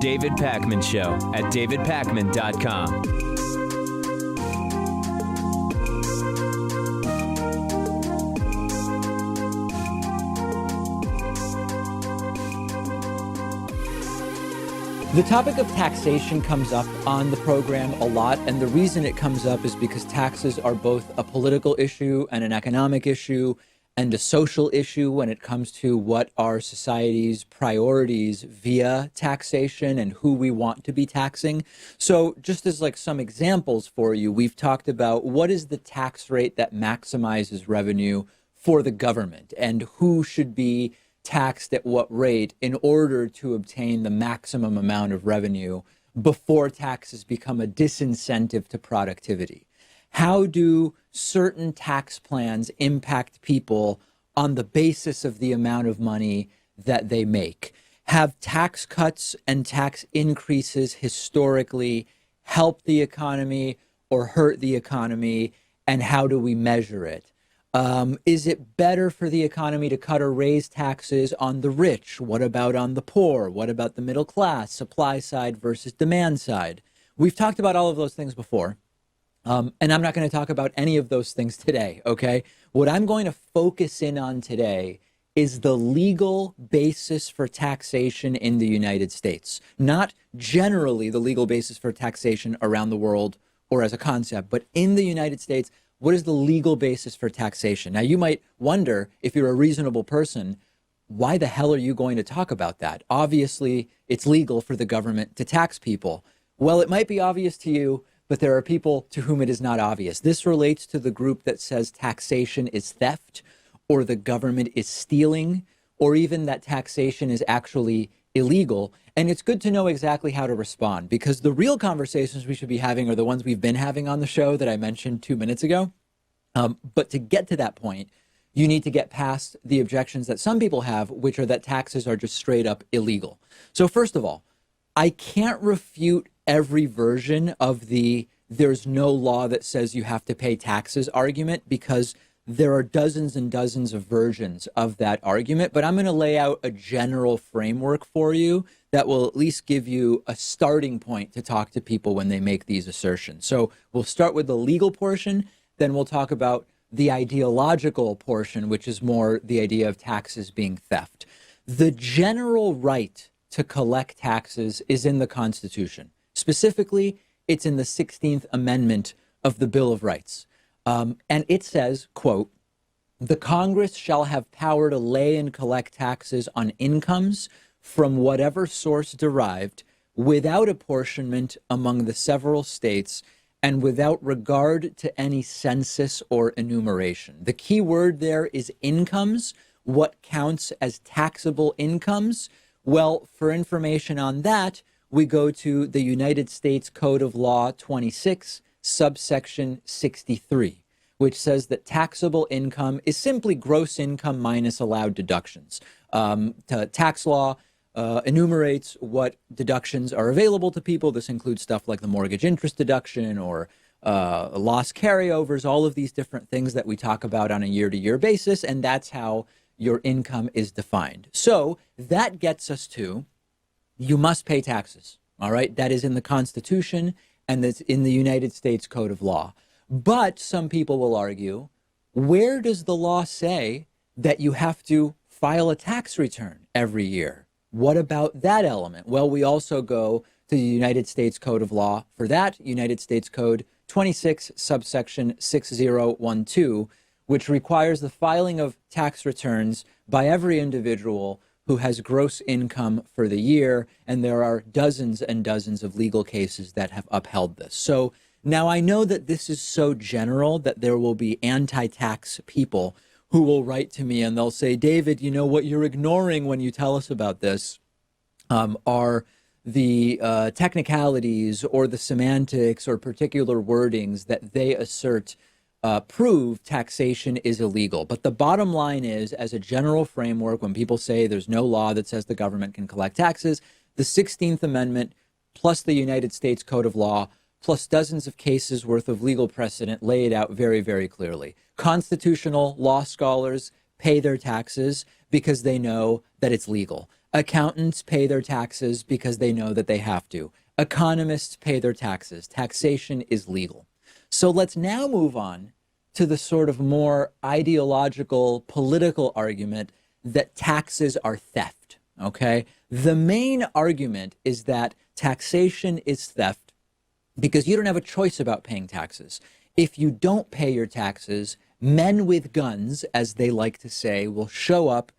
David Pakman Show at davidpakman.com. The topic of taxation comes up on the program a lot, and the reason it comes up is because taxes are both a political issue and an economic issue and a social issue when it comes to what our society's priorities via taxation and who we want to be taxing. So just as like some examples for you, we've talked about what is the tax rate that maximizes revenue for the government and who should be taxed at what rate in order to obtain the maximum amount of revenue before taxes become a disincentive to productivity. How do certain tax plans impact people on the basis of the amount of money that they make? Have tax cuts and tax increases historically helped the economy or hurt the economy, and how do we measure it? Is it better for the economy to cut or raise taxes on the rich? What about on the poor? What about the middle class, supply side versus demand side? We've talked about all of those things before, and I'm not going to talk about any of those things today, okay? What I'm going to focus in on today is the legal basis for taxation in the United States. Not generally the legal basis for taxation around the world or as a concept, but in the United States. What is the legal basis for taxation? Now, you might wonder, if you're a reasonable person, why the hell are you going to talk about that? Obviously, it's legal for the government to tax people. Well, it might be obvious to you, but there are people to whom it is not obvious. This relates to the group that says taxation is theft, or the government is stealing, or even that taxation is actually illegal. And it's good to know exactly how to respond, because the real conversations we should be having are the ones we've been having on the show that I mentioned 2 minutes ago. But to get to that point, you need to get past the objections that some people have, which are that taxes are just straight up illegal. So first of all, I can't refute every version of the there's no law that says you have to pay taxes argument, because there are dozens and dozens of versions of that argument, but I'm going to lay out a general framework for you that will at least give you a starting point to talk to people when they make these assertions. So we'll start with the legal portion, then we'll talk about the ideological portion, which is more the idea of taxes being theft. The general right to collect taxes is in the Constitution. Specifically, it's in the 16th Amendment of the Bill of Rights. And it says, quote, "The Congress shall have power to lay and collect taxes on incomes from whatever source derived, without apportionment among the several states, and without regard to any census or enumeration." The key word there is incomes. What counts as taxable incomes? Well, for information on that, we go to the United States Code of Law 26, subsection 63, which says that taxable income is simply gross income minus allowed deductions. Tax law enumerates what deductions are available to people. This includes stuff like the mortgage interest deduction or loss carryovers, all of these different things that we talk about on a year-to-year basis, and that's how your income is defined. So that gets us to, you must pay taxes, all right? That is in the Constitution, and that's in the United States Code of Law. But some people will argue, where does the law say that you have to file a tax return every year? What about that element? Well, we also go to the United States Code of Law for that, United States Code 26, subsection 6012, which requires the filing of tax returns by every individual who has gross income for the year, and there are dozens and dozens of legal cases that have upheld this. So now I know that this is so general that there will be anti-tax people who will write to me and they'll say, David, you know, what you're ignoring when you tell us about this are the technicalities or the semantics or particular wordings that they assert prove taxation is illegal. But the bottom line is, as a general framework, when people say there's no law that says the government can collect taxes, the 16th Amendment plus the United States Code of Law plus dozens of cases worth of legal precedent lay it out very, very clearly. Constitutional law scholars pay their taxes because they know that it's legal. Accountants pay their taxes because they know that they have to. Economists pay their taxes. Taxation is legal. So let's now move on to the sort of more ideological, political argument that taxes are theft, okay? The main argument is that taxation is theft because you don't have a choice about paying taxes. If you don't pay your taxes, men with guns, as they like to say, will show up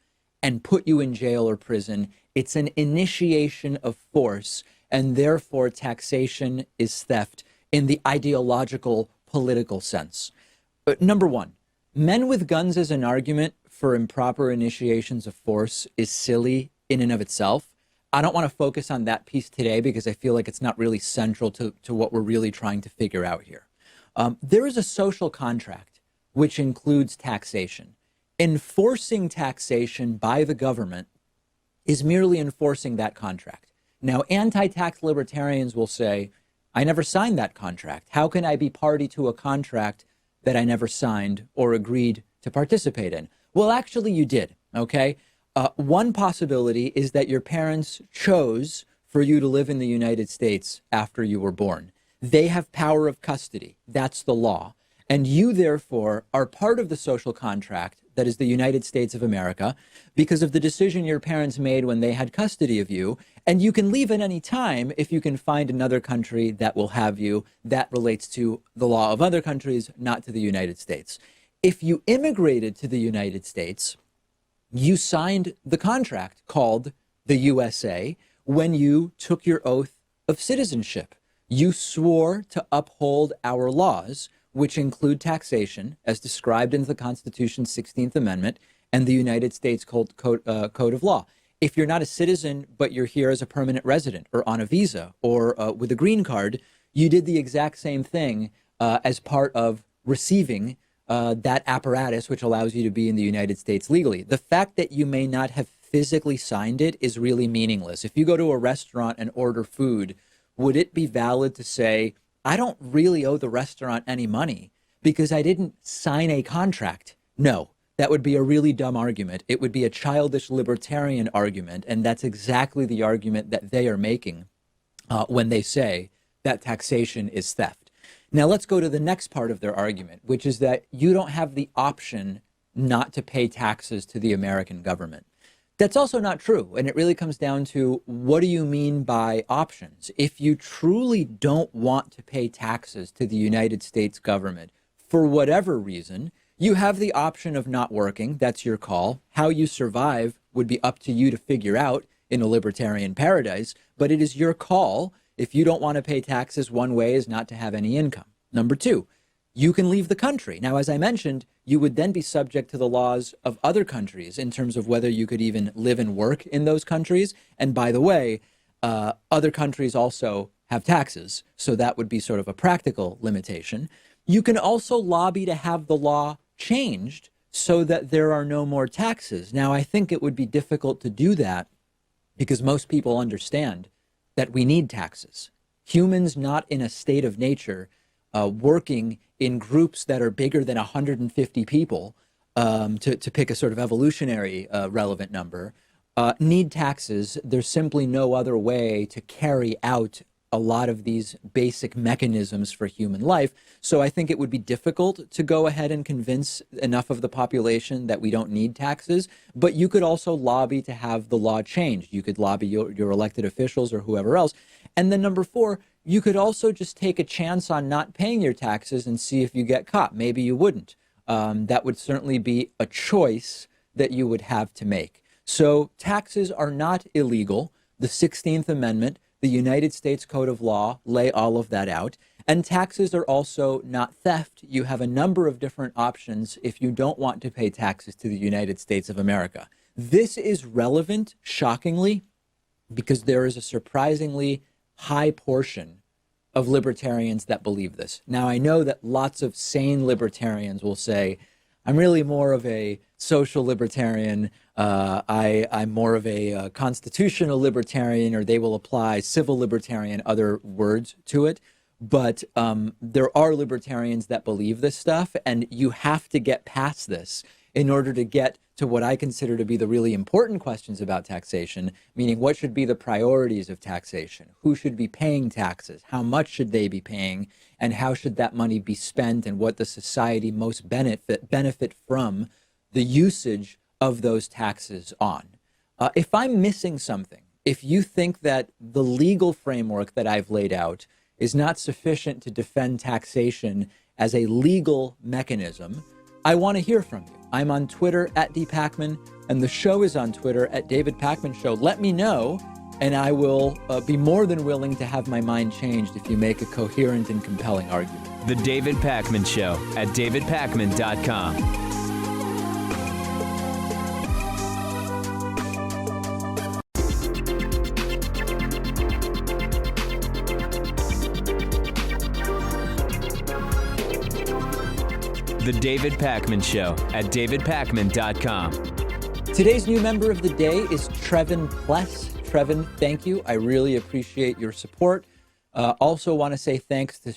and put you in jail or prison. It's an initiation of force, and therefore taxation is theft in the ideological, political sense. Number one, men with guns as an argument for improper initiations of force is silly in and of itself. I don't want to focus on that piece today because I feel like it's not really central to what we're really trying to figure out here. There is a social contract which includes taxation. Enforcing taxation by the government is merely enforcing that contract. Now, anti-tax libertarians will say, I never signed that contract. How can I be party to a contract that I never signed or agreed to participate in? Well, actually, you did, okay? One possibility is that your parents chose for you to live in the United States after you were born. They have power of custody. That's the law. And you, therefore, are part of the social contract that is the United States of America because of the decision your parents made when they had custody of you. And you can leave at any time if you can find another country that will have you. That relates to the law of other countries, not to the United States. If you immigrated to the United States, you signed the contract called the USA when you took your oath of citizenship. You swore to uphold our laws, which include taxation, as described in the Constitution's 16th Amendment and the United States Code of Law. If you're not a citizen, but you're here as a permanent resident or on a visa or with a green card, you did the exact same thing as part of receiving that apparatus, which allows you to be in the United States legally. The fact that you may not have physically signed it is really meaningless. If you go to a restaurant and order food, would it be valid to say, I don't really owe the restaurant any money because I didn't sign a contract? No, that would be a really dumb argument. It would be a childish libertarian argument. And that's exactly the argument that they are making when they say that taxation is theft. Now, let's go to the next part of their argument, which is that you don't have the option not to pay taxes to the American government. That's also not true. And it really comes down to, what do you mean by options? If you truly don't want to pay taxes to the United States government for whatever reason, you have the option of not working. That's your call. How you survive would be up to you to figure out in a libertarian paradise, but it is your call. If you don't want to pay taxes, one way is not to have any income. Number two, you can leave the country. Now, as I mentioned, you would then be subject to the laws of other countries in terms of whether you could even live and work in those countries. And by the way, other countries also have taxes, so that would be sort of a practical limitation. You can also lobby to have the law changed so that there are no more taxes. Now, I think it would be difficult to do that because most people understand that we need taxes. Humans not in a state of nature working in groups that are bigger than 150 people, to pick a sort of evolutionary relevant number, need taxes. There's simply no other way to carry out a lot of these basic mechanisms for human life. So I think it would be difficult to go ahead and convince enough of the population that we don't need taxes. But you could also lobby to have the law changed. You could lobby your elected officials or whoever else. And then number four, you could also just take a chance on not paying your taxes and see if you get caught. Maybe you wouldn't. That would certainly be a choice that you would have to make. So taxes are not illegal. The 16th Amendment, the United States Code of Law lay all of that out. And taxes are also not theft. You have a number of different options if you don't want to pay taxes to the United States of America. This is relevant, shockingly, because there is a surprisingly high portion of libertarians that believe this. Now, I know that lots of sane libertarians will say, I'm really more of a social libertarian. I'm more of a constitutional libertarian, or they will apply civil libertarian, other words to it. But there are libertarians that believe this stuff, and you have to get past this in order to get to what I consider to be the really important questions about taxation, meaning what should be the priorities of taxation? Who should be paying taxes? How much should they be paying? And how should that money be spent? And what the society most benefit from the usage of those taxes on? If I'm missing something, if you think that the legal framework that I've laid out is not sufficient to defend taxation as a legal mechanism, I want to hear from you. I'm on Twitter at @dpakman, and the show is on Twitter at David Pakman Show. Let me know, and I will be more than willing to have my mind changed if you make a coherent and compelling argument. The David Pakman Show at davidpakman.com. The David Pakman Show at davidpakman.com. Today's new member of the day is Trevin Pless. Trevin, thank you. I really appreciate your support. Also want to say thanks to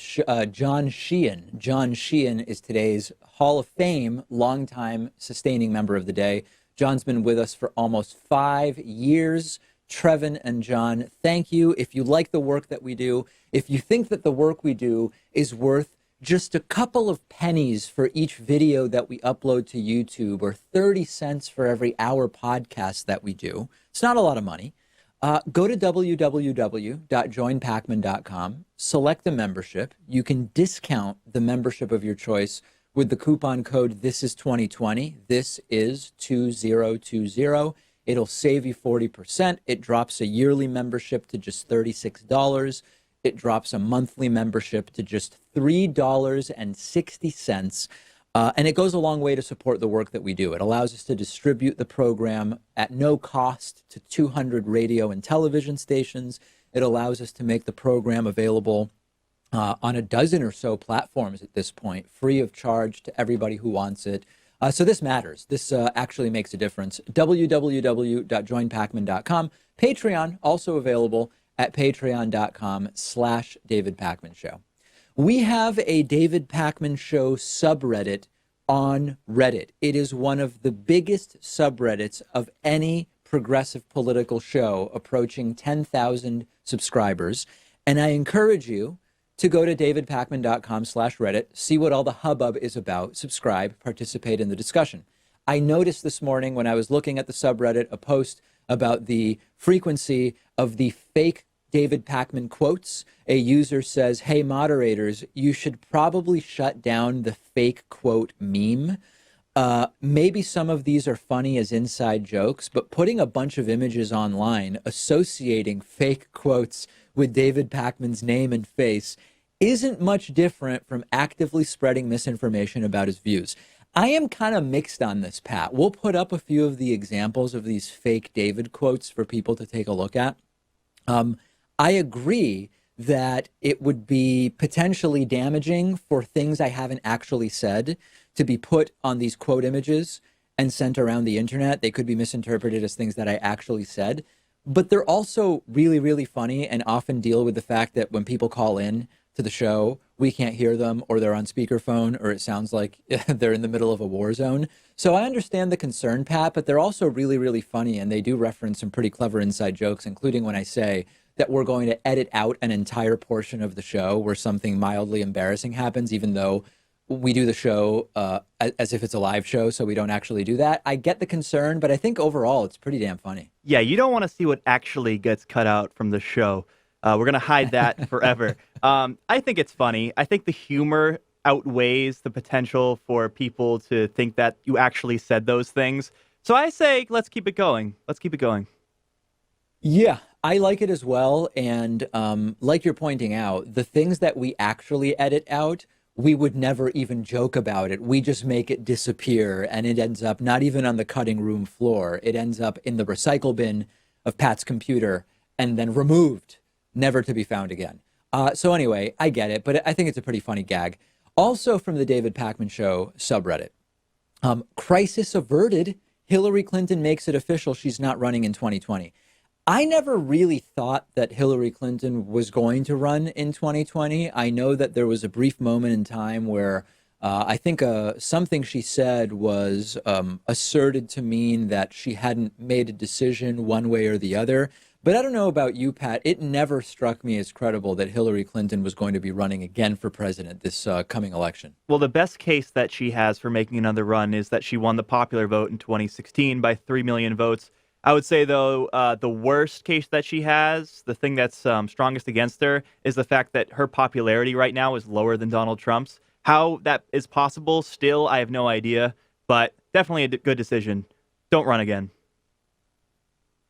John Sheehan. John Sheehan is today's Hall of Fame longtime sustaining member of the day. John's been with us for almost 5 years. Trevin and John, thank you. If you like the work that we do, if you think that the work we do is worth just a couple of pennies for each video that we upload to YouTube, or 30 cents for every hour podcast that we do, it's not a lot of money. Go to www.joinpakman.com, select the membership. You can discount the membership of your choice with the coupon code THISIS2020. This is 2020. It'll save you 40%. It drops a yearly membership to just $36. It drops a monthly membership to just $3.60. And it goes a long way to support the work that we do. It allows us to distribute the program at no cost to 200 radio and television stations. It allows us to make the program available on a dozen or so platforms at this point, free of charge to everybody who wants it. So this matters. This actually makes a difference. www.joinpakman.com. Patreon, also available at patreon.com/David Pakman Show. We have a David Pakman Show subreddit on Reddit. It is one of the biggest subreddits of any progressive political show, approaching 10,000 subscribers. And I encourage you to go to davidpakman.com/Reddit, see what all the hubbub is about, subscribe, participate in the discussion. I noticed this morning when I was looking at the subreddit a post about the frequency of the fake David Pakman quotes. A user says, "Hey, moderators, you should probably shut down the fake quote meme. Maybe some of these are funny as inside jokes, but putting a bunch of images online associating fake quotes with David Pakman's name and face isn't much different from actively spreading misinformation about his views." I am kind of mixed on this, Pat. We'll put up a few of the examples of these fake David quotes for people to take a look at. I agree that it would be potentially damaging for things I haven't actually said to be put on these quote images and sent around the internet. They could be misinterpreted as things that I actually said, but they're also really, really funny and often deal with the fact that when people call in to the show, we can't hear them, or they're on speakerphone, or it sounds like they're in the middle of a war zone. So I understand the concern, Pat, but they're also really, really funny, and they do reference some pretty clever inside jokes, including when I say that we're going to edit out an entire portion of the show where something mildly embarrassing happens, even though we do the show as if it's a live show, so we don't actually do that. I get the concern, but I think overall it's pretty damn funny. Yeah, you don't want to see what actually gets cut out from the show. We're going to hide that forever. I think it's funny. I think the humor outweighs the potential for people to think that you actually said those things. So I say, let's keep it going. Let's keep it going. Yeah, I like it as well. And like you're pointing out, the things that we actually edit out, we would never even joke about it. We just make it disappear, and it ends up not even on the cutting room floor. It ends up in the recycle bin of Pat's computer and then removed, never to be found again. So anyway, I get it, but I think it's a pretty funny gag. Also from the David Pakman Show subreddit, crisis averted. Hillary Clinton makes it official she's not running in 2020. I never really thought that Hillary Clinton was going to run in 2020. I know that there was a brief moment in time where I think something she said was asserted to mean that she hadn't made a decision one way or the other. But I don't know about you, Pat. It never struck me as credible that Hillary Clinton was going to be running again for president this coming election. Well, the best case that she has for making another run is that she won the popular vote in 2016 by 3 million votes. I would say, though, the worst case that she has, the thing that's strongest against her, is the fact that her popularity right now is lower than Donald Trump's. How that is possible, still, I have no idea, but definitely a good decision. Don't run again.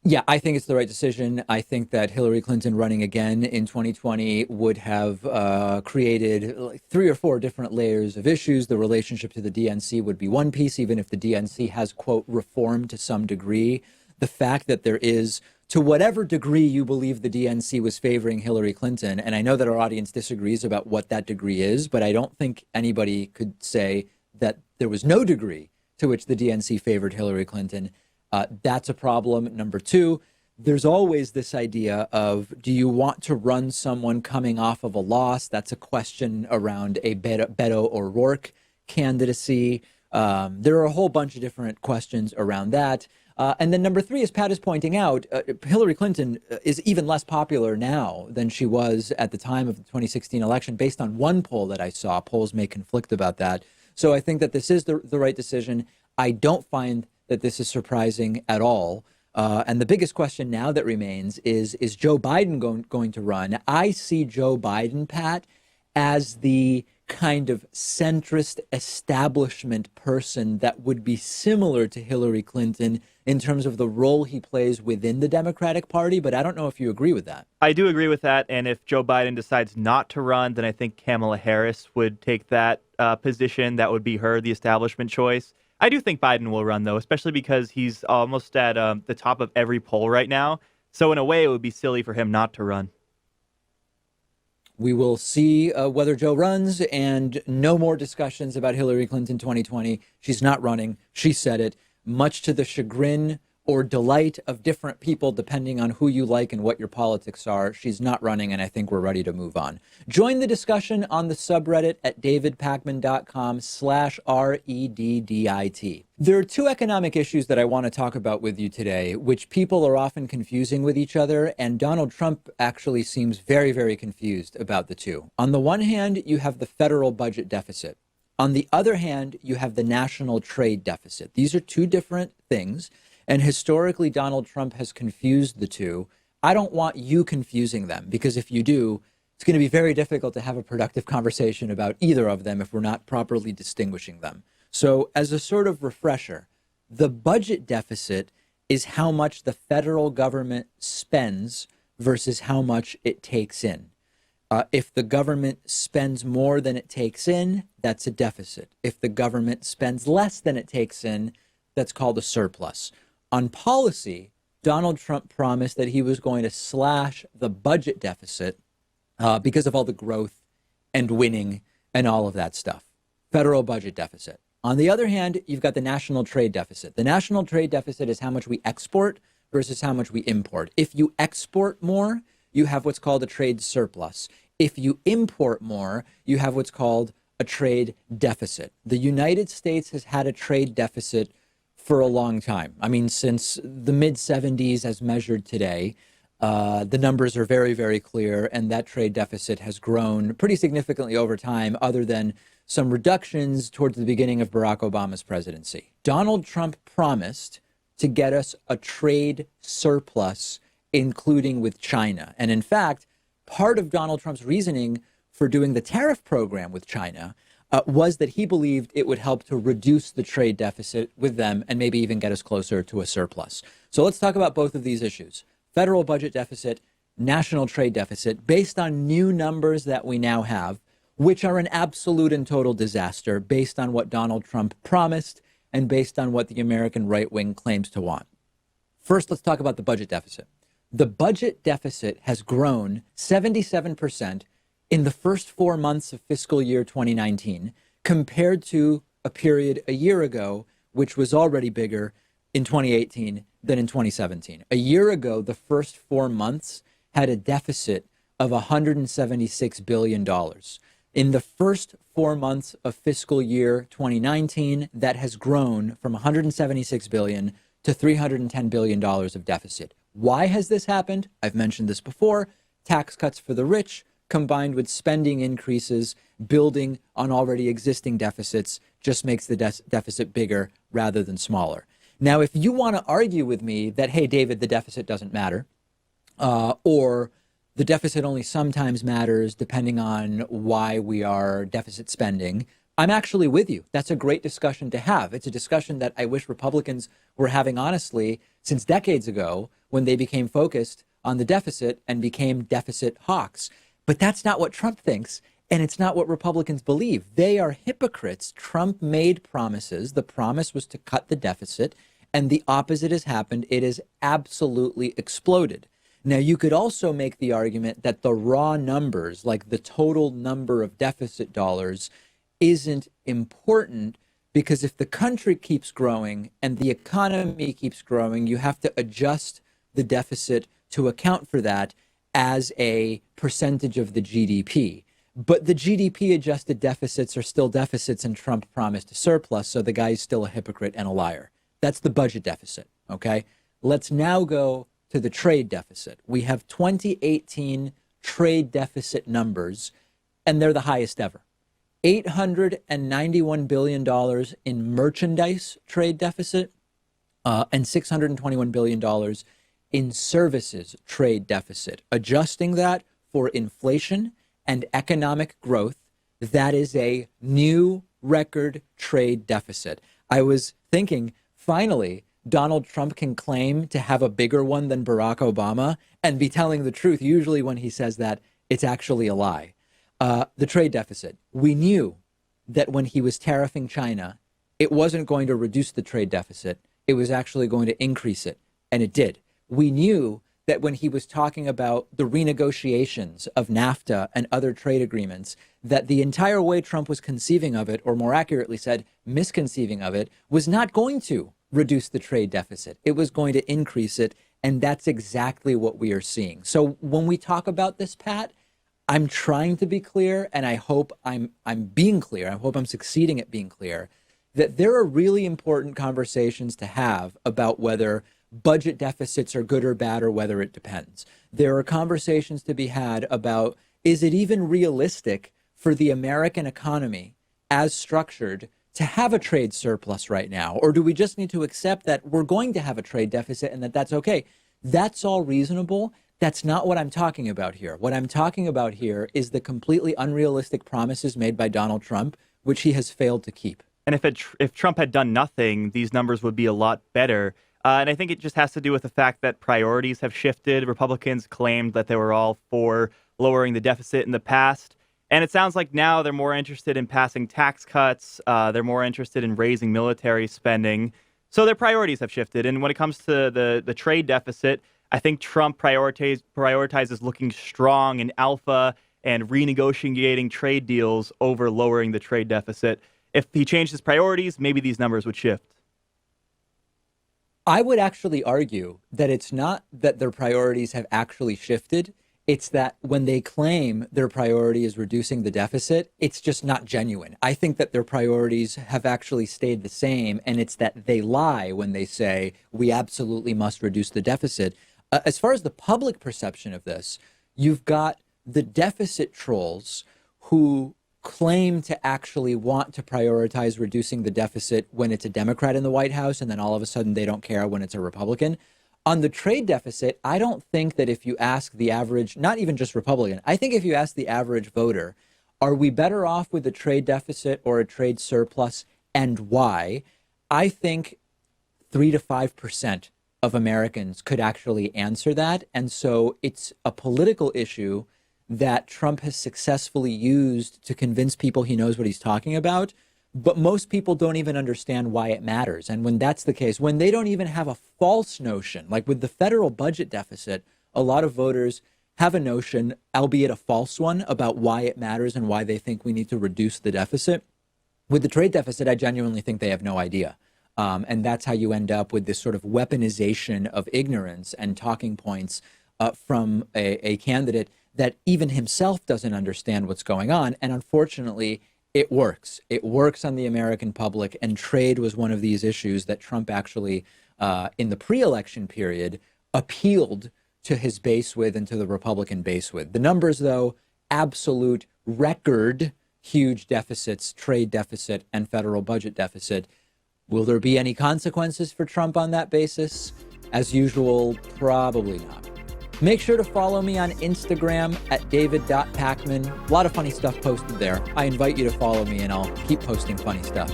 Yeah, I think it's the right decision. I think that Hillary Clinton running again in 2020 would have created like 3 or 4 different layers of issues. The relationship to the DNC would be one piece, even if the DNC has, quote, reformed to some degree. The fact that there is, to whatever degree you believe the DNC was favoring Hillary Clinton, and I know that our audience disagrees about what that degree is, but I don't think anybody could say that there was no degree to which the DNC favored Hillary Clinton. That's a problem. Number 2, there's always this idea of, do you want to run someone coming off of a loss? That's a question around a Beto O'Rourke candidacy. There are a whole bunch of different questions around that. And then number 3, as Pat is pointing out, Hillary Clinton is even less popular now than she was at the time of the 2016 election, based on one poll that I saw. Polls may conflict about that. So I think that this is the right decision. I don't find that this is surprising at all. And the biggest question now that remains is Joe Biden going to run? I see Joe Biden, Pat, as the kind of centrist establishment person that would be similar to Hillary Clinton in terms of the role he plays within the Democratic Party. But I don't know if you agree with that. I do agree with that. And if Joe Biden decides not to run, then I think Kamala Harris would take that position. That would be the establishment choice. I do think Biden will run, though, especially because he's almost at the top of every poll right now. So in a way, it would be silly for him not to run. We will see whether Joe runs, and no more discussions about Hillary Clinton 2020. She's not running. She said it, much to the chagrin or delight of different people, depending on who you like and what your politics are. She's not running, and I think we're ready to move on. Join the discussion on the subreddit at davidpakman.com/REDDIT. There are 2 economic issues that I want to talk about with you today, which people are often confusing with each other, and Donald Trump actually seems very, very confused about the 2. On the one hand, you have the federal budget deficit. On the other hand, you have the national trade deficit. These are 2 different things. And historically, Donald Trump has confused the 2. I don't want you confusing them, because if you do, it's going to be very difficult to have a productive conversation about either of them if we're not properly distinguishing them. So as a sort of refresher, the budget deficit is how much the federal government spends versus how much it takes in. If the government spends more than it takes in, that's a deficit. If the government spends less than it takes in, that's called a surplus. On policy, Donald Trump promised that he was going to slash the budget deficit because of all the growth and winning and all of that stuff. Federal budget deficit. On the other hand, you've got the national trade deficit. The national trade deficit is how much we export versus how much we import. If you export more, you have what's called a trade surplus. If you import more, you have what's called a trade deficit. The United States has had a trade deficit for a long time. I mean, since the mid-'70s as measured today, the numbers are very, very clear, and that trade deficit has grown pretty significantly over time, other than some reductions towards the beginning of Barack Obama's presidency. Donald Trump promised to get us a trade surplus, including with China. And in fact, part of Donald Trump's reasoning for doing the tariff program with China was that he believed it would help to reduce the trade deficit with them and maybe even get us closer to a surplus. So let's talk about both of these issues. Federal budget deficit, national trade deficit, based on new numbers that we now have, which are an absolute and total disaster based on what Donald Trump promised and based on what the American right wing claims to want. First, let's talk about the budget deficit. The budget deficit has grown 77% in the first 4 months of fiscal year 2019, compared to a period a year ago, which was already bigger in 2018 than in 2017. A year ago, the first 4 months had a deficit of $176 billion. In the first 4 months of fiscal year 2019, that has grown from 176 billion to $310 billion of deficit. Why has this happened? I've mentioned this before. Tax cuts for the rich combined with spending increases, building on already existing deficits, just makes the deficit bigger rather than smaller. Now, if you want to argue with me that, hey, David, the deficit doesn't matter, or the deficit only sometimes matters depending on why we are deficit spending, I'm actually with you. That's a great discussion to have. It's a discussion that I wish Republicans were having, honestly, since decades ago when they became focused on the deficit and became deficit hawks. But that's not what Trump thinks, and it's not what Republicans believe. They are hypocrites. Trump made promises. The promise was to cut the deficit, and the opposite has happened. It has absolutely exploded. Now, you could also make the argument that the raw numbers, like the total number of deficit dollars, isn't important because if the country keeps growing and the economy keeps growing, you have to adjust the deficit to account for that as a percentage of the GDP. But the GDP adjusted deficits are still deficits, and Trump promised a surplus, so the guy's still a hypocrite and a liar. That's the budget deficit, okay? Let's now go to the trade deficit. We have 2018 trade deficit numbers, and they're the highest ever. $891 billion in merchandise trade deficit and $621 billion in services trade deficit. Adjusting that for inflation and economic growth, that is a new record trade deficit. I was thinking, finally, Donald Trump can claim to have a bigger one than Barack Obama and be telling the truth. Usually when he says that, it's actually a lie. The trade deficit. We knew that when he was tariffing China, it wasn't going to reduce the trade deficit. It was actually going to increase it, and it did. We knew that when he was talking about the renegotiations of NAFTA and other trade agreements, that the entire way Trump was conceiving of it, or more accurately said, misconceiving of it, was not going to reduce the trade deficit. It was going to increase it, and that's exactly what we are seeing. So when we talk about this, Pat, I'm trying to be clear, and I hope I'm being clear. I hope I'm succeeding at being clear that there are really important conversations to have about whether budget deficits are good or bad, or whether it depends. There are conversations to be had about, is it even realistic for the American economy as structured to have a trade surplus right now? Or do we just need to accept that we're going to have a trade deficit and that that's okay? That's all reasonable. That's not what I'm talking about here. What I'm talking about here is the completely unrealistic promises made by Donald Trump, which he has failed to keep. And if Trump had done nothing, these numbers would be a lot better. And I think it just has to do with the fact that priorities have shifted. Republicans claimed that they were all for lowering the deficit in the past. And it sounds like now they're more interested in passing tax cuts. They're more interested in raising military spending. So their priorities have shifted. And when it comes to the trade deficit, I think Trump prioritizes looking strong and alpha and renegotiating trade deals over lowering the trade deficit. If he changed his priorities, maybe these numbers would shift. I would actually argue that it's not that their priorities have actually shifted. It's that when they claim their priority is reducing the deficit, it's just not genuine. I think that their priorities have actually stayed the same, and it's that they lie when they say we absolutely must reduce the deficit. As far as the public perception of this, you've got the deficit trolls who claim to actually want to prioritize reducing the deficit when it's a Democrat in the White House, and then all of a sudden they don't care when it's a Republican. On the trade deficit, I don't think that if you ask the average, not even just Republican, I think if you ask the average voter, are we better off with a trade deficit or a trade surplus, and why? I think 3 to 5% of Americans could actually answer that. And so it's a political issue that Trump has successfully used to convince people he knows what he's talking about. But most people don't even understand why it matters. And when that's the case, when they don't even have a false notion, like with the federal budget deficit, a lot of voters have a notion, albeit a false one, about why it matters and why they think we need to reduce the deficit. With the trade deficit, I genuinely think they have no idea. And that's how you end up with this sort of weaponization of ignorance and talking points from a candidate that even himself doesn't understand what's going on. And unfortunately, it works. It works on the American public. And trade was one of these issues that Trump actually, in the pre-election period, appealed to his base with and to the Republican base with. The numbers, though, absolute record huge deficits, trade deficit and federal budget deficit. Will there be any consequences for Trump on that basis? As usual, probably not. Make sure to follow me on Instagram at david.pakman. A lot of funny stuff posted there. I invite you to follow me and I'll keep posting funny stuff.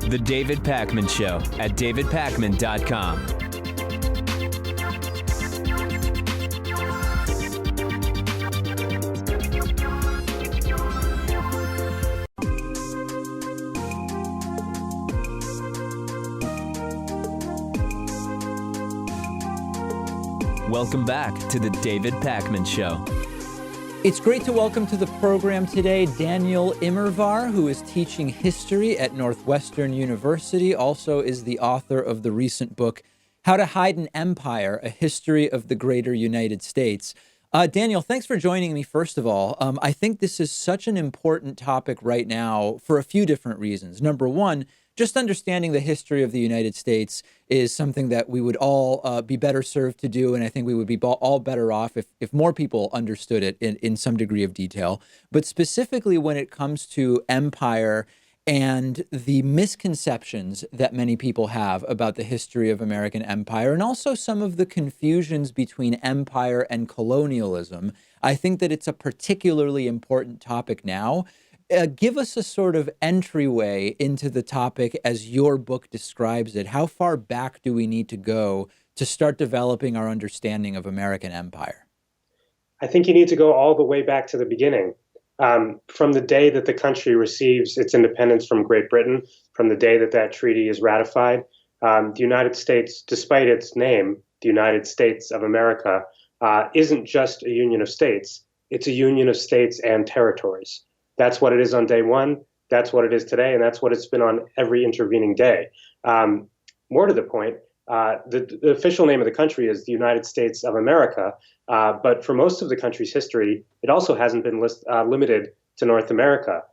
The David Pakman Show at davidpakman.com. Welcome back to the David Pakman Show. It's great to welcome to the program today Daniel Immerwahr, who is teaching history at Northwestern University, also is the author of the recent book, How to Hide an Empire, A History of the Greater United States. Daniel, thanks for joining me, first of all. I think this is such an important topic right now for a few different reasons. Number one, just understanding the history of the United States is something that we would all be better served to do, and I think we would be all better off if more people understood it in some degree of detail. But specifically when it comes to empire and the misconceptions that many people have about the history of American empire, and also some of the confusions between empire and colonialism, I think that it's a particularly important topic now. Give us a sort of entryway into the topic as your book describes it. How far back do we need to go to start developing our understanding of American empire? I think you need to go all the way back to the beginning. From the day that the country receives its independence from Great Britain, from the day that that treaty is ratified, the United States, despite its name, the United States of America, isn't just a union of states. It's a union of states and territories. That's what it is on day one. That's what it is today. And that's what it's been on every intervening day. More to the point, the official name of the country is the United States of America. But for most of the country's history, it also hasn't been limited to North America.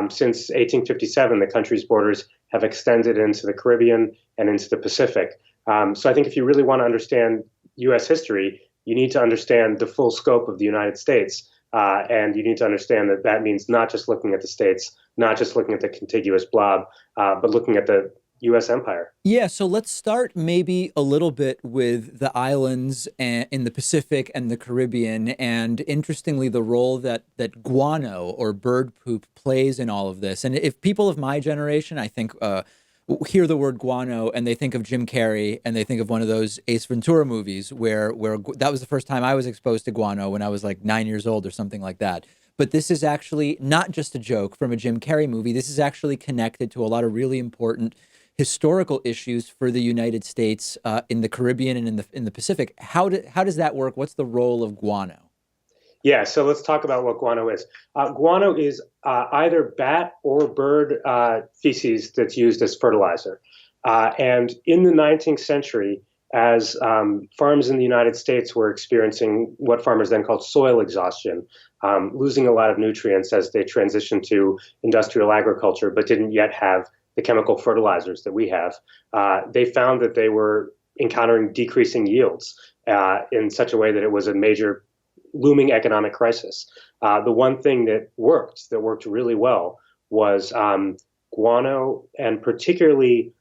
Since 1857, the country's borders have extended into the Caribbean and into the Pacific. So I think if you really want to understand U.S. history, you need to understand the full scope of the United States. And you need to understand that that means not just looking at the states, not just looking at the contiguous blob, but looking at the U.S. empire. Yeah, so let's start maybe a little bit with the islands in the Pacific and the Caribbean, and interestingly, the role that guano or bird poop plays in all of this. And if people of my generation, I think, hear the word guano and they think of Jim Carrey and they think of one of those Ace Ventura movies where that was the first time I was exposed to guano when I was like 9 years old or something like that. But this is actually not just a joke from a Jim Carrey movie. This is actually connected to a lot of really important historical issues for the United States in the Caribbean and in the Pacific. How does that work? What's the role of guano? Yeah, so let's talk about what guano is. Guano is either bat or bird feces that's used as fertilizer. And in the 19th century, as farms in the United States were experiencing what farmers then called soil exhaustion, losing a lot of nutrients as they transitioned to industrial agriculture, but didn't yet have the chemical fertilizers that we have, they found that they were encountering decreasing yields in such a way that it was a major looming economic crisis. The one thing that worked really well, was guano, and particularly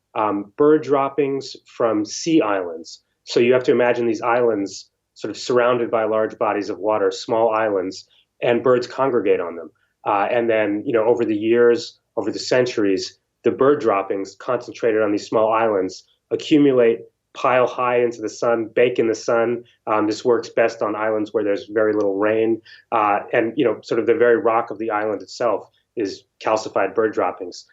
bird droppings from sea islands. So you have to imagine these islands sort of surrounded by large bodies of water, small islands, and birds congregate on them. And then, over the years, over the centuries, the bird droppings concentrated on these small islands accumulate, pile high into the sun, bake in the sun. This works best on islands where there's very little rain. And, sort of the very rock of the island itself is calcified bird droppings.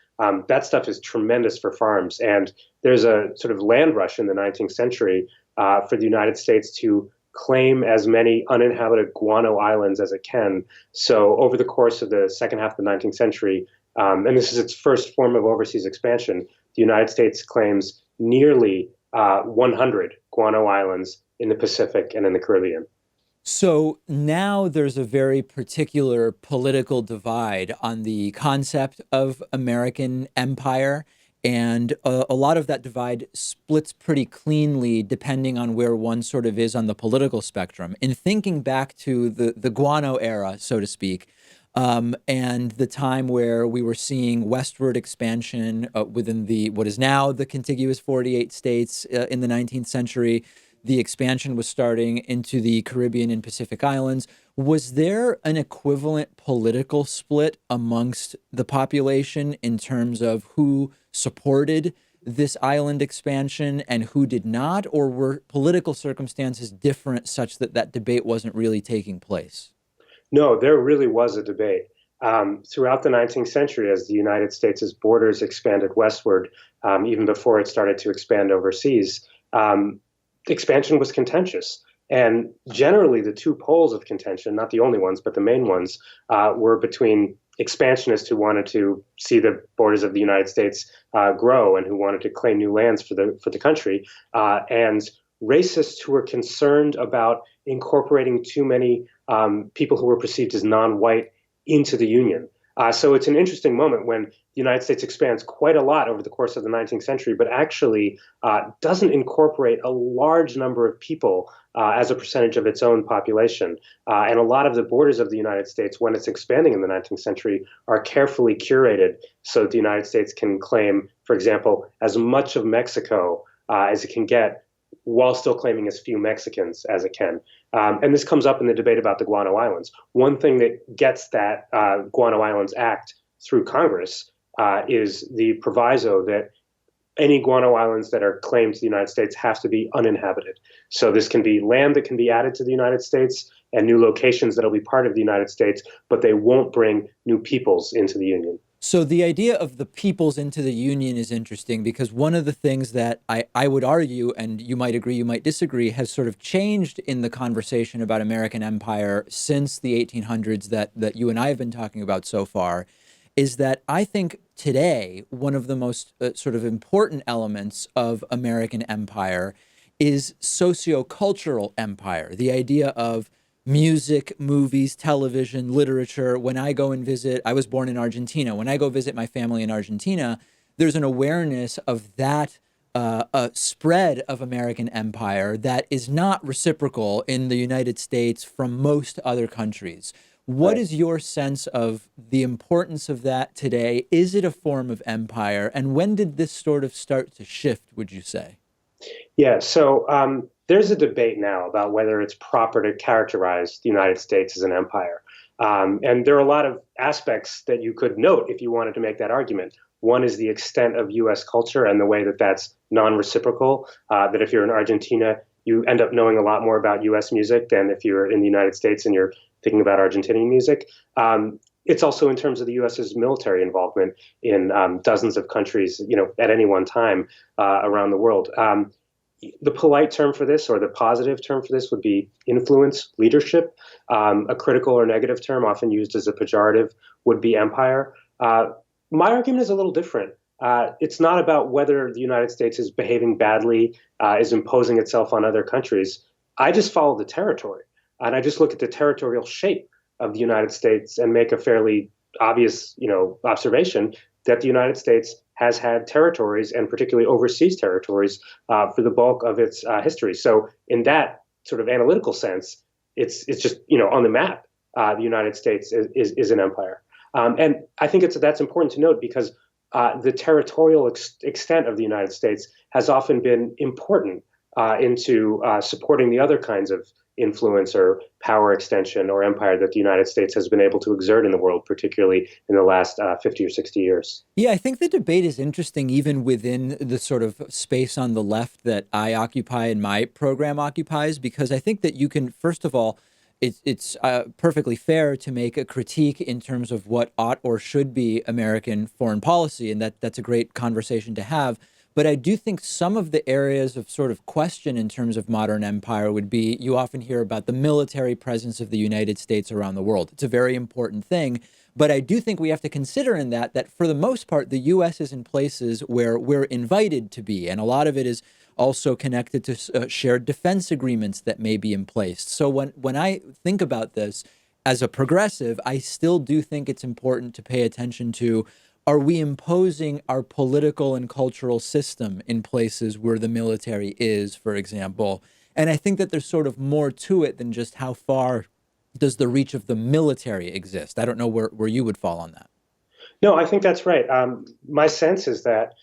That stuff is tremendous for farms. And there's a sort of land rush in the 19th century for the United States to claim as many uninhabited guano islands as it can. So over the course of the second half of the 19th century, and this is its first form of overseas expansion, the United States claims nearly 100 guano islands in the Pacific and in the Caribbean. So now there's a very particular political divide on the concept of American empire. And a lot of that divide splits pretty cleanly depending on where one sort of is on the political spectrum. In thinking back to the guano era, so to speak, and the time where we were seeing westward expansion within the what is now the contiguous 48 states in the 19th century, the expansion was starting into the Caribbean and Pacific Islands. Was there an equivalent political split amongst the population in terms of who supported this island expansion and who did not? Or were political circumstances different such that that debate wasn't really taking place? No, there really was a debate. Throughout the 19th century, as the United States' borders expanded westward, even before it started to expand overseas, expansion was contentious. And generally, the two poles of contention, not the only ones, but the main ones, were between expansionists who wanted to see the borders of the United States grow and who wanted to claim new lands for the country, and racists who were concerned about incorporating too many people who were perceived as non-white into the Union. So it's an interesting moment when the United States expands quite a lot over the course of the 19th century, but actually doesn't incorporate a large number of people as a percentage of its own population. And a lot of the borders of the United States, when it's expanding in the 19th century, are carefully curated so that the United States can claim, for example, as much of Mexico as it can get, while still claiming as few Mexicans as it can. And this comes up in the debate about the Guano Islands. One thing that gets that Guano Islands Act through Congress is the proviso that any Guano Islands that are claimed to the United States have to be uninhabited. So this can be land that can be added to the United States and new locations that will be part of the United States, but they won't bring new peoples into the Union. So the idea of the peoples into the Union is interesting because one of the things that I would argue, and you might agree, you might disagree, has sort of changed in the conversation about American empire since the 1800s that you and I have been talking about so far, is that I think today one of the most sort of important elements of American empire is sociocultural empire, the idea of music, movies, television, literature. When I go and visit, I was born in Argentina. When I go visit my family in Argentina, there's an awareness of that spread of American empire that is not reciprocal in the United States from most other countries. What is your sense of the importance of that today? Is it a form of empire? And when did this sort of start to shift, would you say? Yeah, so there's a debate now about whether it's proper to characterize the United States as an empire. And there are a lot of aspects that you could note if you wanted to make that argument. One is the extent of U.S. culture and the way that that's non-reciprocal, that if you're in Argentina, you end up knowing a lot more about U.S. music than if you're in the United States and you're thinking about Argentinian music. It's also in terms of the U.S.'s military involvement in dozens of countries, at any one time around the world. The polite term for this, or the positive term for this, would be influence, leadership. A critical or negative term, often used as a pejorative, would be empire. My argument is a little different. It's not about whether the United States is behaving badly, is imposing itself on other countries. I just follow the territory, and I just look at the territorial shape of the United States and make a fairly obvious, observation that the United States has had territories, and particularly overseas territories, for the bulk of its history. So in that sort of analytical sense, it's just, on the map, the United States is an empire. And I think that's important to note because the territorial extent of the United States has often been important into supporting the other kinds of influence or power extension or empire that the United States has been able to exert in the world, particularly in the last 50 or 60 years. Yeah, I think the debate is interesting even within the sort of space on the left that I occupy and my program occupies, because I think that you can, first of all, it's perfectly fair to make a critique in terms of what ought or should be American foreign policy, and that's a great conversation to have. But I do think some of the areas of sort of question in terms of modern empire would be, you often hear about the military presence of the United States around the world. It's a very important thing. But I do think we have to consider in that for the most part, the U.S. is in places where we're invited to be. And a lot of it is also connected to shared defense agreements that may be in place. So when I think about this as a progressive, I still do think it's important to pay attention to, are we imposing our political and cultural system in places where the military is, for example? And I think that there's sort of more to it than just how far does the reach of the military exist. I don't know where you would fall on that. No, I think that's right. My sense is that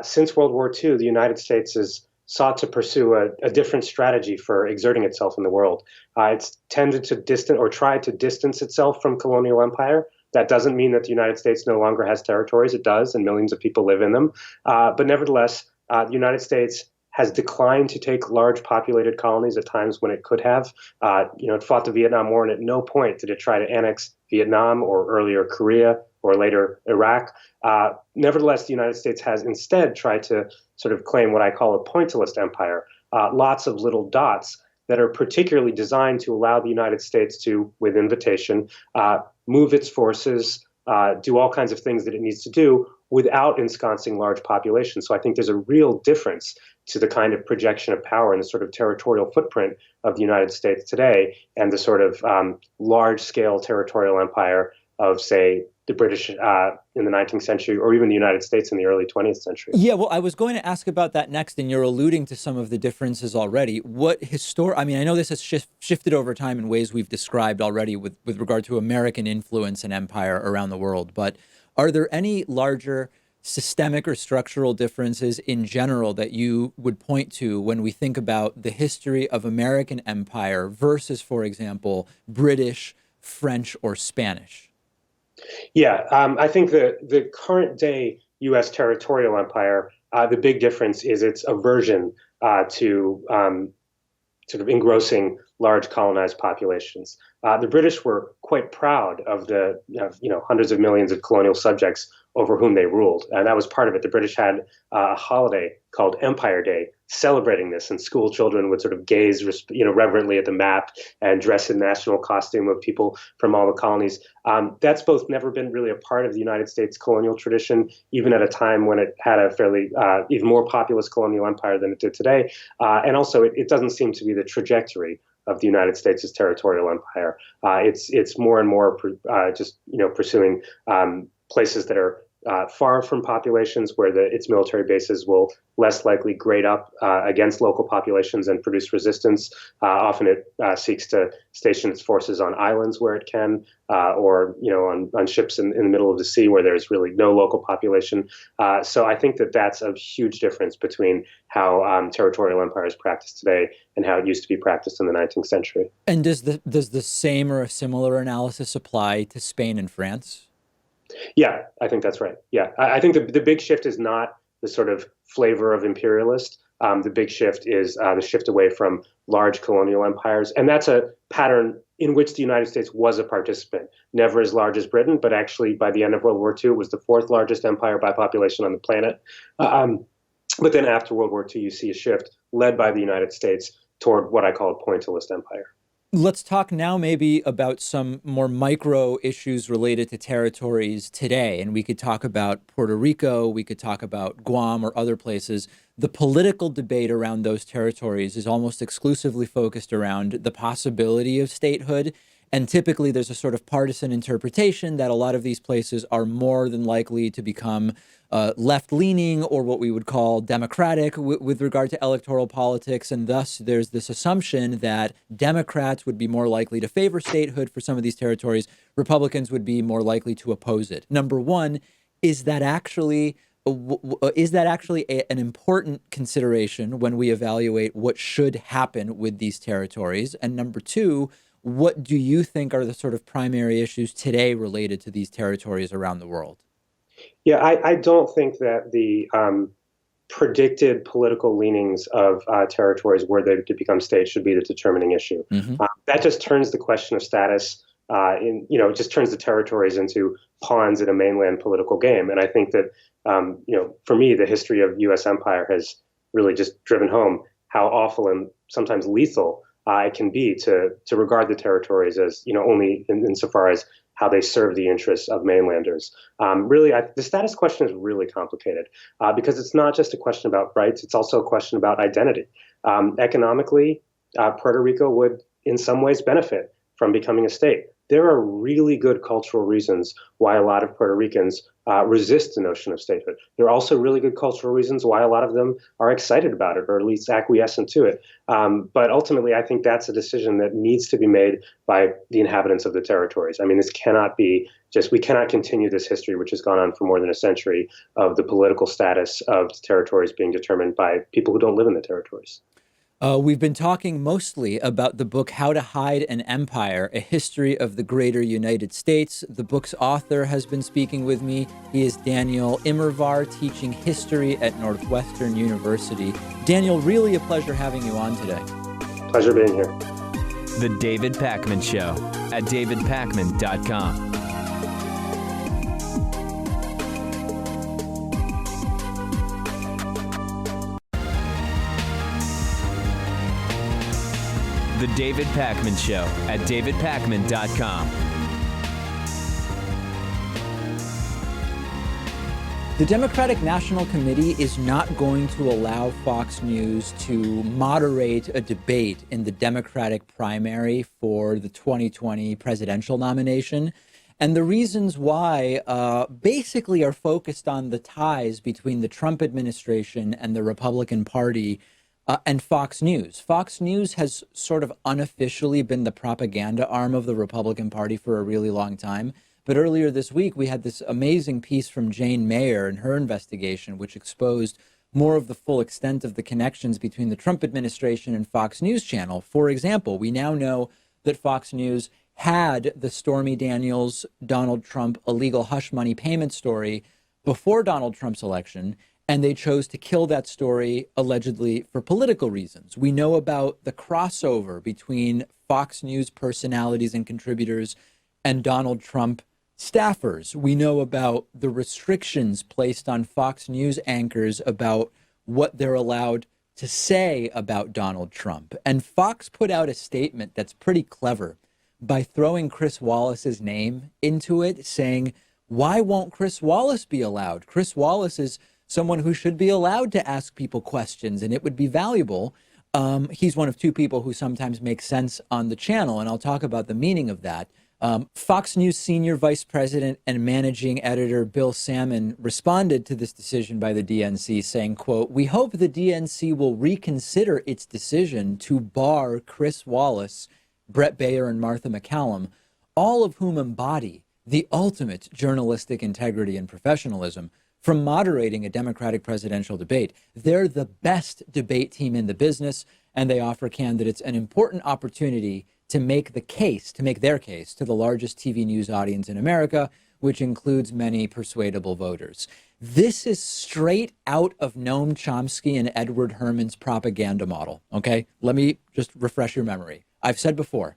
since World War II, the United States has sought to pursue a different strategy for exerting itself in the world. It's tended to try to distance itself from colonial empire. That doesn't mean that the United States no longer has territories. It does, and millions of people live in them. But nevertheless, the United States has declined to take large populated colonies at times when it could have. It fought the Vietnam War, and at no point did it try to annex Vietnam or earlier Korea or later Iraq. Nevertheless, the United States has instead tried to sort of claim what I call a pointillist empire, lots of little dots that are particularly designed to allow the United States to, with invitation, move its forces, do all kinds of things that it needs to do without ensconcing large populations. So I think there's a real difference to the kind of projection of power and the sort of territorial footprint of the United States today and the sort of large-scale territorial empire of, say, the British in the 19th century, or even the United States in the early 20th century. Yeah, well, I was going to ask about that next, and you're alluding to some of the differences already. I mean, I know this has shifted over time in ways we've described already with regard to American influence and empire around the world, but are there any larger systemic or structural differences in general that you would point to when we think about the history of American empire versus, for example, British, French, or Spanish? Yeah, I think the current day U.S. territorial empire, the big difference is its aversion to sort of engrossing large colonized populations. The British were quite proud of the hundreds of millions of colonial subjects over whom they ruled, and that was part of it. The British had a holiday called Empire Day, celebrating this, and school children would sort of gaze, reverently at the map and dress in national costume of people from all the colonies. That's both never been really a part of the United States colonial tradition, even at a time when it had a fairly even more populous colonial empire than it did today, and also it doesn't seem to be the trajectory of the United States' territorial empire. It's more and more pursuing places that are far from populations where its military bases will less likely grade up against local populations and produce resistance. Often it seeks to station its forces on islands where it can, or on ships in the middle of the sea where there's really no local population. So I think that's a huge difference between how territorial empire is practiced today and how it used to be practiced in the 19th century. And does the same or a similar analysis apply to Spain and France? Yeah, I think that's right. Yeah, I think the big shift is not the sort of flavor of imperialist. The big shift is the shift away from large colonial empires. And that's a pattern in which the United States was a participant, never as large as Britain, but actually by the end of World War II, it was the fourth largest empire by population on the planet. But then after World War II, you see a shift led by the United States toward what I call a pointillist empire. Let's talk now maybe about some more micro issues related to territories today. And we could talk about Puerto Rico, we could talk about Guam or other places. The political debate around those territories is almost exclusively focused around the possibility of statehood. And typically there's a sort of partisan interpretation that a lot of these places are more than likely to become left-leaning or what we would call democratic with regard to electoral politics. And thus there's this assumption that Democrats would be more likely to favor statehood for some of these territories. Republicans would be more likely to oppose it. Number one, is that actually an important consideration when we evaluate what should happen with these territories? And number two, what do you think are the sort of primary issues today related to these territories around the world? Yeah, I don't think that the predicted political leanings of territories where they could become states should be the determining issue. Mm-hmm. That just turns the question of status it just turns the territories into pawns in a mainland political game. And I think that, for me, the history of U.S. empire has really just driven home how awful and sometimes lethal it can be to regard the territories as, only insofar as how they serve the interests of mainlanders. The status question is really complicated because it's not just a question about rights, it's also a question about identity. Economically, Puerto Rico would in some ways benefit from becoming a state. There are really good cultural reasons why a lot of Puerto Ricans resist the notion of statehood. There are also really good cultural reasons why a lot of them are excited about it, or at least acquiescent to it. But ultimately, I think that's a decision that needs to be made by the inhabitants of the territories. I mean, this cannot be we cannot continue this history, which has gone on for more than a century, of the political status of the territories being determined by people who don't live in the territories. We've been talking mostly about the book, How to Hide an Empire, A History of the Greater United States. The book's author has been speaking with me. He is Daniel Immerwahr, teaching history at Northwestern University. Daniel, really a pleasure having you on today. Pleasure being here. The David Pakman Show at davidpakman.com. The David Pakman Show at davidpakman.com. The Democratic National Committee is not going to allow Fox News to moderate a debate in the Democratic primary for the 2020 presidential nomination. And the reasons why basically are focused on the ties between the Trump administration and the Republican Party and Fox News. Fox News has sort of unofficially been the propaganda arm of the Republican Party for a really long time. But earlier this week, we had this amazing piece from Jane Mayer in her investigation, which exposed more of the full extent of the connections between the Trump administration and Fox News Channel. For example, we now know that Fox News had the Stormy Daniels, Donald Trump illegal hush money payment story before Donald Trump's election, and they chose to kill that story allegedly for political reasons. We know about the crossover between Fox News personalities and contributors and Donald Trump staffers. We know about the restrictions placed on Fox News anchors about what they're allowed to say about Donald Trump. And Fox put out a statement that's pretty clever by throwing Chris Wallace's name into it, saying, why won't Chris Wallace be allowed? Chris Wallace is someone who should be allowed to ask people questions, and it would be valuable. He's one of two people who sometimes make sense on the channel, and I'll talk about the meaning of that. Fox News senior vice president and managing editor Bill Salmon responded to this decision by the DNC saying, quote, "We hope the DNC will reconsider its decision to bar Chris Wallace, Brett Baer, and Martha McCallum, all of whom embody the ultimate journalistic integrity and professionalism, from moderating a Democratic presidential debate. They're the best debate team in the business, and they offer candidates an important opportunity to make their case to the largest TV news audience in America, which includes many persuadable voters." This is straight out of Noam Chomsky and Edward Herman's propaganda model, okay? Let me just refresh your memory. I've said before,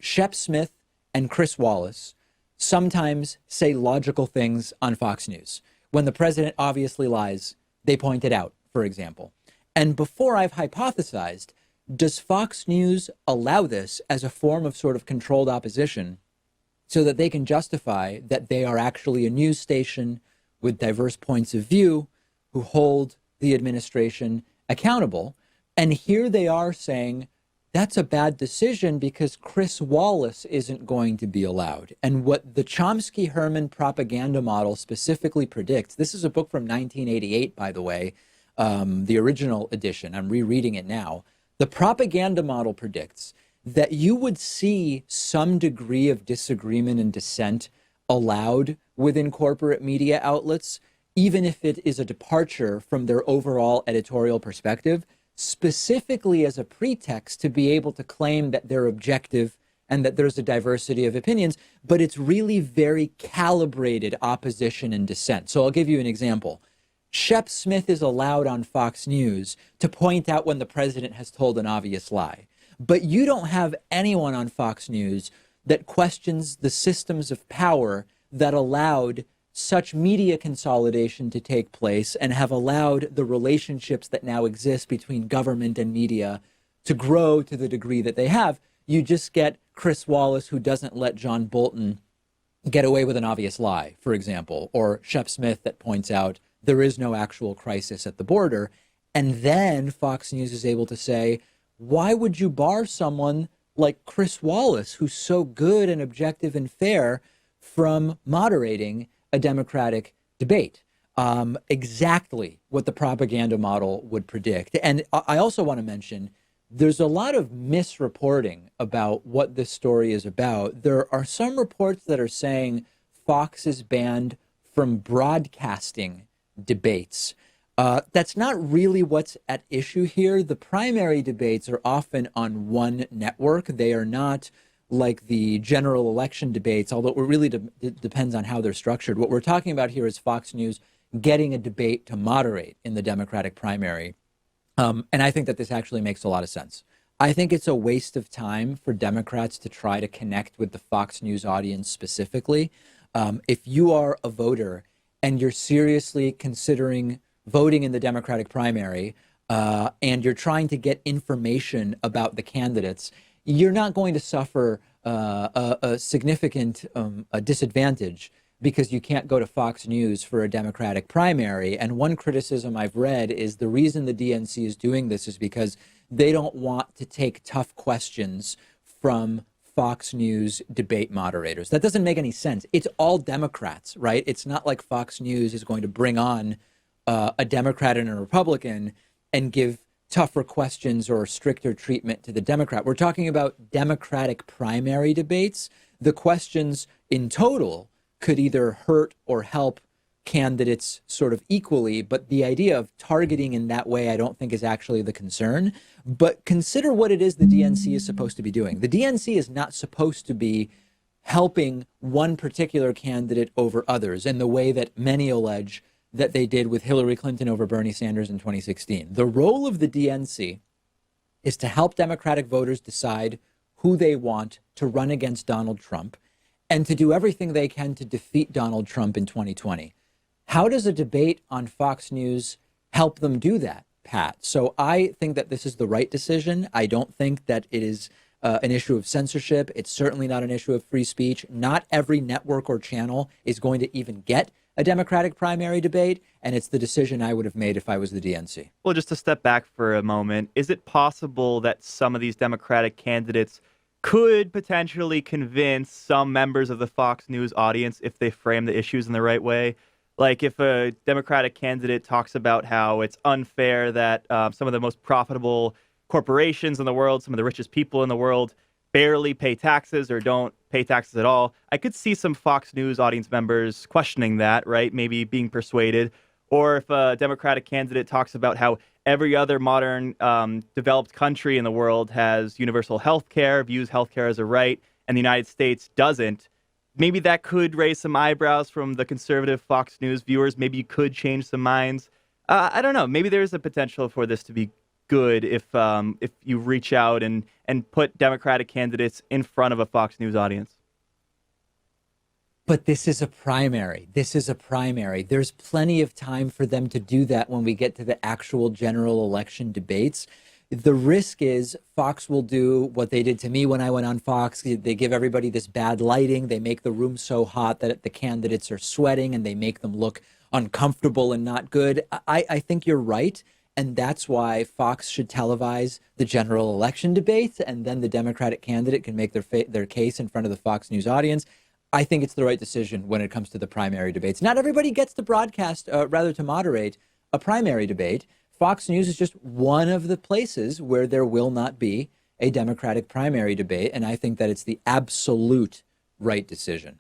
Shep Smith and Chris Wallace sometimes say logical things on Fox News. When the president obviously lies, they point it out, for example. And before I've hypothesized, does Fox News allow this as a form of sort of controlled opposition so that they can justify that they are actually a news station with diverse points of view who hold the administration accountable? And here they are saying, that's a bad decision because Chris Wallace isn't going to be allowed. And what the Chomsky-Herman propaganda model specifically predicts, this is a book from 1988, by the way, the original edition, I'm rereading it now. The propaganda model predicts that you would see some degree of disagreement and dissent allowed within corporate media outlets, even if it is a departure from their overall editorial perspective, specifically as a pretext to be able to claim that they're objective and that there's a diversity of opinions, but it's really very calibrated opposition and dissent. So I'll give you an example. Shep Smith is allowed on Fox News to point out when the president has told an obvious lie, but you don't have anyone on Fox News that questions the systems of power that allowed such media consolidation to take place and have allowed the relationships that now exist between government and media to grow to the degree that they have. You just get Chris Wallace, who doesn't let John Bolton get away with an obvious lie, for example, or Shep Smith that points out there is no actual crisis at the border. And then Fox News is able to say, why would you bar someone like Chris Wallace, who's so good and objective and fair, from moderating a democratic debate? Exactly what the propaganda model would predict. And I also want to mention, there's a lot of misreporting about what this story is about. There are some reports that are saying Fox is banned from broadcasting debates. That's not really what's at issue here. The primary debates are often on one network. They are not like the general election debates, although it really depends on how they're structured. What we're talking about here is Fox News getting a debate to moderate in the Democratic primary. And I think that this actually makes a lot of sense. I think it's a waste of time for Democrats to try to connect with the Fox News audience specifically. If you are a voter and you're seriously considering voting in the Democratic primary, and you're trying to get information about the candidates, you're not going to suffer a significant disadvantage because you can't go to Fox News for a Democratic primary. And one criticism I've read is the reason the DNC is doing this is because they don't want to take tough questions from Fox News debate moderators. That doesn't make any sense. It's all Democrats, right? It's not like Fox News is going to bring on a Democrat and a Republican and give tougher questions or stricter treatment to the Democrat. We're talking about Democratic primary debates. The questions in total could either hurt or help candidates sort of equally, but the idea of targeting in that way, I don't think is actually the concern. But consider what it is the DNC is supposed to be doing. The DNC is not supposed to be helping one particular candidate over others in the way that many allege that they did with Hillary Clinton over Bernie Sanders in 2016. The role of the DNC is to help Democratic voters decide who they want to run against Donald Trump and to do everything they can to defeat Donald Trump in 2020. How does a debate on Fox News help them do that, Pat? So I think that this is the right decision. I don't think that it is an issue of censorship. It's certainly not an issue of free speech. Not every network or channel is going to even get a Democratic primary debate, and it's the decision I would have made if I was the DNC. Well, just to step back for a moment, is it possible that some of these Democratic candidates could potentially convince some members of the Fox News audience if they frame the issues in the right way? Like if a Democratic candidate talks about how it's unfair that some of the most profitable corporations in the world, some of the richest people in the world, barely pay taxes or don't pay taxes at all, I could see some Fox News audience members questioning that, right? Maybe being persuaded. Or if a Democratic candidate talks about how every other modern developed country in the world has universal health care, views health care as a right, and the United States doesn't, maybe that could raise some eyebrows from the conservative Fox News viewers. Maybe you could change some minds. I don't know. Maybe there's a potential for this to be good if you reach out and put Democratic candidates in front of a Fox News audience. But this is a primary. This is a primary. There's plenty of time for them to do that when we get to the actual general election debates. The risk is Fox will do what they did to me when I went on Fox. They give everybody this bad lighting. They make the room so hot that the candidates are sweating and they make them look uncomfortable and not good. I think you're right. And that's why Fox should televise the general election debates, and then the Democratic candidate can make their case in front of the Fox News audience. I think it's the right decision when it comes to the primary debates. Not everybody gets to broadcast, to moderate a primary debate. Fox News is just one of the places where there will not be a Democratic primary debate, and I think that it's the absolute right decision.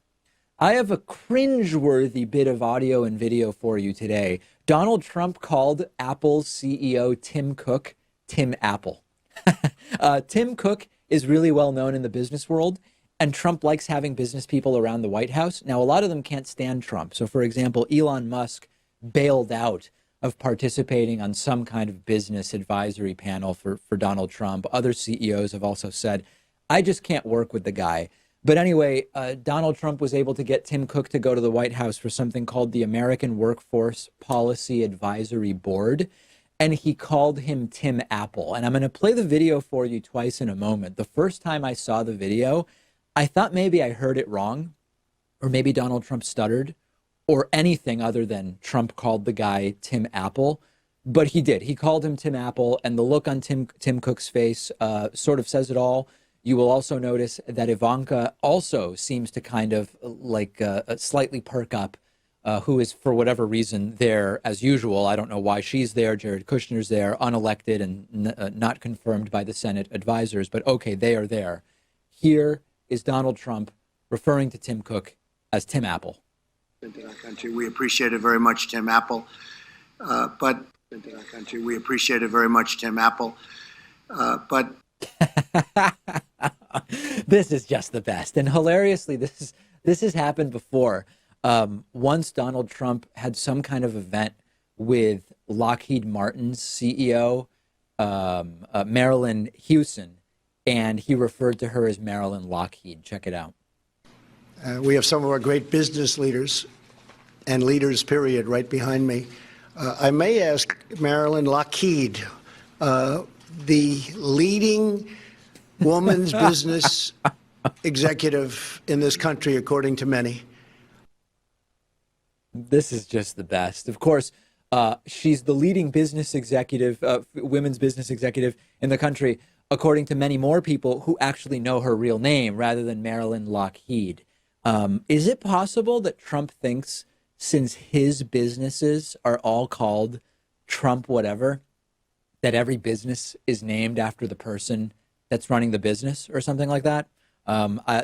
I have a cringeworthy bit of audio and video for you today. Donald Trump called Apple's CEO Tim Cook Tim Apple. Tim Cook is really well known in the business world, and Trump likes having business people around the White House. Now, a lot of them can't stand Trump. So, for example, Elon Musk bailed out of participating on some kind of business advisory panel for Donald Trump. Other CEOs have also said, I just can't work with the guy. But anyway, Donald Trump was able to get Tim Cook to go to the White House for something called the American Workforce Policy Advisory Board. And he called him Tim Apple. And I'm going to play the video for you twice in a moment. The first time I saw the video, I thought maybe I heard it wrong, or maybe Donald Trump stuttered, or anything other than Trump called the guy Tim Apple. But he did. He called him Tim Apple, and the look on Tim Cook's face sort of says it all. You will also notice that Ivanka also seems to kind of like slightly perk up, who is, for whatever reason, there as usual. I don't know why she's there. Jared Kushner's there, unelected and not confirmed by the Senate advisors. But okay, they are there. Here is Donald Trump referring to Tim Cook as Tim Apple. Into our country. We appreciate it very much, Tim Apple. But into our country, we appreciate it very much, Tim Apple. But this is just the best. And hilariously, this has happened before. Once Donald Trump had some kind of event with Lockheed Martin's CEO, Marilyn Hewson, and he referred to her as Marilyn Lockheed. Check it out. we have some of our great business leaders and leaders, period, right behind me. I may ask Marilyn Lockheed, the leading woman's business executive in this country, according to many. This is just the best. Of course, she's the leading business executive, women's business executive in the country, according to many more people who actually know her real name rather than Marilyn Lockheed. Is it possible that Trump thinks, since his businesses are all called Trump whatever, that every business is named after the person that's running the business or something like that?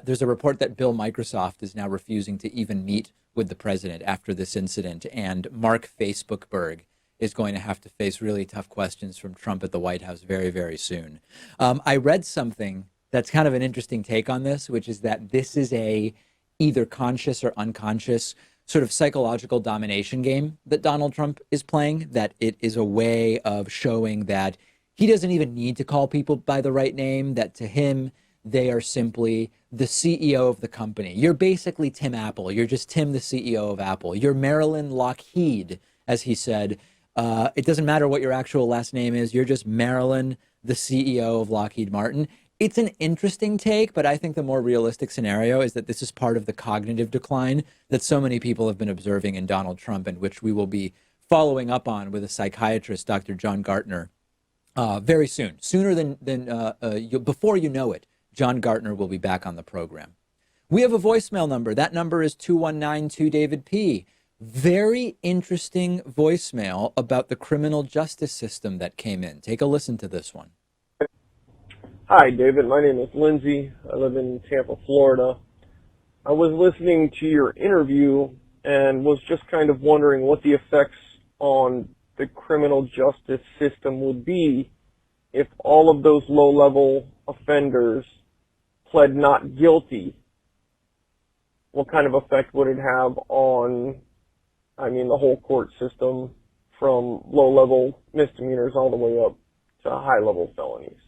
There's a report that Bill Microsoft is now refusing to even meet with the president after this incident, and Mark Facebookberg is going to have to face really tough questions from Trump at the White House very, very soon. I read something that's kind of an interesting take on this, which is that this is a either conscious or unconscious sort of psychological domination game that Donald Trump is playing, that it is a way of showing that he doesn't even need to call people by the right name, that to him, they are simply the CEO of the company. You're basically Tim Apple. You're just Tim, the CEO of Apple. You're Marilyn Lockheed, as he said. It doesn't matter what your actual last name is. You're just Marilyn, the CEO of Lockheed Martin. It's an interesting take, but I think the more realistic scenario is that this is part of the cognitive decline that so many people have been observing in Donald Trump, and which we will be following up on with a psychiatrist, Dr. John Gartner, very soon. Sooner than before you know it, John Gartner will be back on the program. We have a voicemail number. That number is 2192-DAVID-P. Very interesting voicemail about the criminal justice system that came in. Take a listen to this one. Hi, David. My name is Lindsay. I live in Tampa, Florida. I was listening to your interview and was just kind of wondering what the effects on the criminal justice system would be if all of those low-level offenders pled not guilty. What kind of effect would it have on, the whole court system, from low-level misdemeanors all the way up to high-level felonies?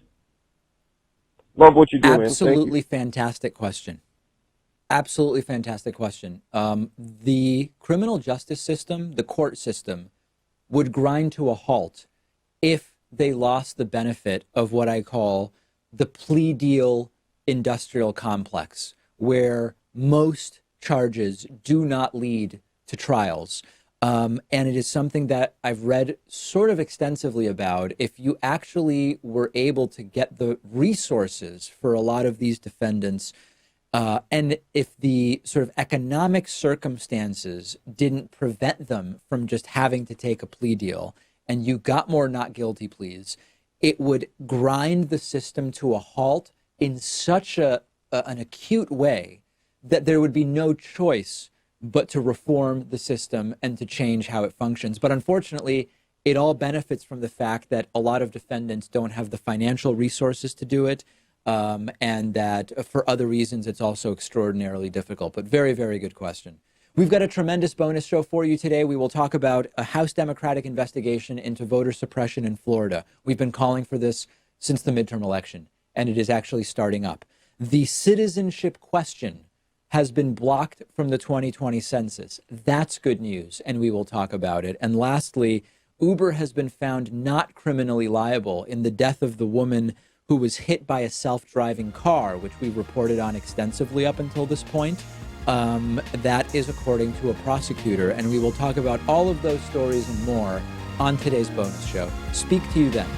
Love what you do, man. Absolutely fantastic question. Absolutely fantastic question. The criminal justice system, the court system, would grind to a halt if they lost the benefit of what I call the plea deal industrial complex, where most charges do not lead to trials. And it is something that I've read sort of extensively about. If you actually were able to get the resources for a lot of these defendants, and if the sort of economic circumstances didn't prevent them from just having to take a plea deal, and you got more not guilty pleas, it would grind the system to a halt in such an acute way that there would be no choice but to reform the system and to change how it functions. But unfortunately, it all benefits from the fact that a lot of defendants don't have the financial resources to do it, and that for other reasons, it's also extraordinarily difficult. But very, very good question. We've got a tremendous bonus show for you today. We will talk about a House Democratic investigation into voter suppression in Florida. We've been calling for this since the midterm election, and it is actually starting up. The citizenship question has been blocked from the 2020 census. That's good news, and we will talk about it. And lastly, Uber has been found not criminally liable in the death of the woman who was hit by a self-driving car, which we reported on extensively up until this point. That is according to a prosecutor, and we will talk about all of those stories and more on today's bonus show. Speak to you then.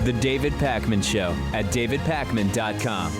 The David Pakman Show at davidpakman.com.